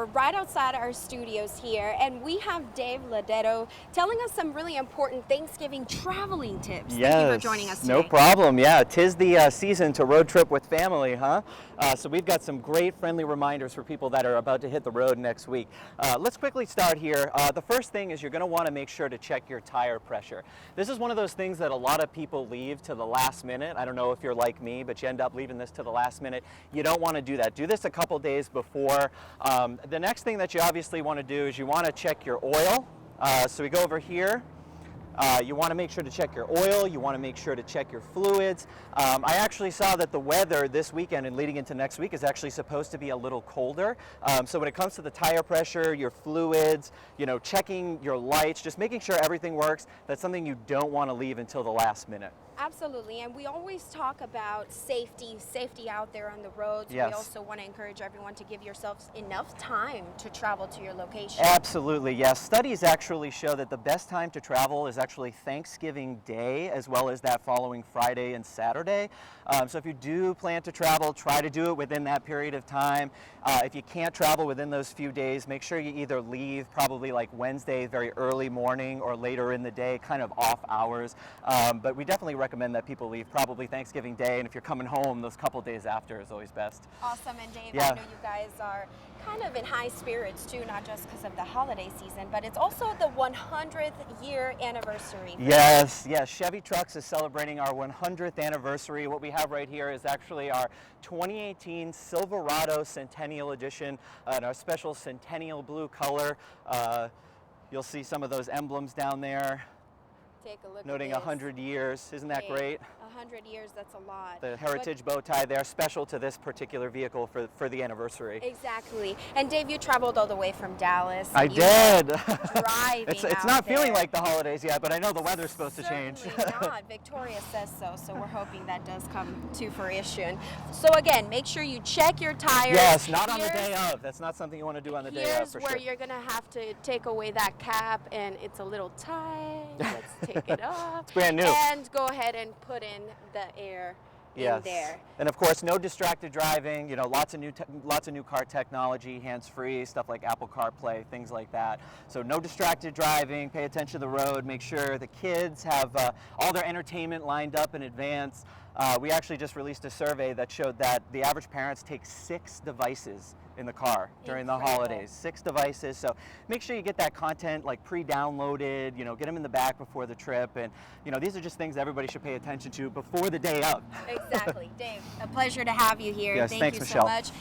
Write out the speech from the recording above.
We're right outside our studios here, and we have Dave Ladetto telling us some really important Thanksgiving traveling tips. Yes, Thank you for joining us today. no problem. Yeah, 'tis the season to road trip with family, huh? So we've got some great friendly reminders for people that are about to hit the road next week. Let's quickly start here. The first thing is you're going to want to make sure to check your tire pressure. This is one of those things that a lot of people leave to the last minute. I don't know if you're like me, but you end up leaving this to the last minute. You don't want to do that. Do this a couple days before. The next thing that you obviously want to do is you want to check your oil. So we go over here. You want to make sure to check your oil. You want to make sure to check your fluids. I actually saw that the weather this weekend and leading into next week is actually supposed to be a little colder. So when it comes to the tire pressure, your fluids, checking your lights, just making sure everything works, that's something you don't want to leave until the last minute. Absolutely, and we always talk about safety out there on the roads. Yes. We also want to encourage everyone to give yourselves enough time to travel to your location. Absolutely, yes. Studies actually show that the best time to travel is actually Thanksgiving Day, as well as that following Friday and Saturday. So if you do plan to travel, try to do it within that period of time. If you can't travel within those few days, make sure you either leave probably like Wednesday, very early morning, or later in the day, kind of off hours. But we definitely recommend that people leave probably Thanksgiving Day, and if you're coming home, those couple days after is always best. Awesome, and Dave, Yeah. I know you guys are kind of in high spirits too, not just because of the holiday season, but it's also the 100th year anniversary. Yes, Chevy Trucks is celebrating our 100th anniversary. What we have right here is actually our 2018 Silverado Centennial Edition in our special Centennial blue color. You'll see some of those emblems down there. Take a look Noting at this. 100 years. Isn't that great? 100 years, that's a lot. The heritage bow tie there, special to this particular vehicle for the anniversary. Exactly. And Dave, you traveled all the way from Dallas. I did. Driving It's out not feeling there. like the holidays yet, but I know the weather's supposed to change. Certainly not. Victoria says so, so we're hoping that does come to fruition. So again, make sure you check your tires. Yes, not on the day of. That's not something you want to do on the day of, Here's for where sure. you're going to have to take away that cap, and it's a little tight. Let's take it off. It's brand new. And go ahead and put in the air in there. And of course, no distracted driving. Lots of new car technology, hands-free, stuff like Apple CarPlay, things like that. So no distracted driving. Pay attention to the road. Make sure the kids have all their entertainment lined up in advance. We actually just released a survey that showed that the average parents take 6 devices in the car during the holidays. 6 devices. So make sure you get that content like pre-downloaded, get them in the back before the trip. And these are just things everybody should pay attention to before the day of. Exactly. Dave, a pleasure to have you here. Yes, Thank thanks, you Michelle. so much.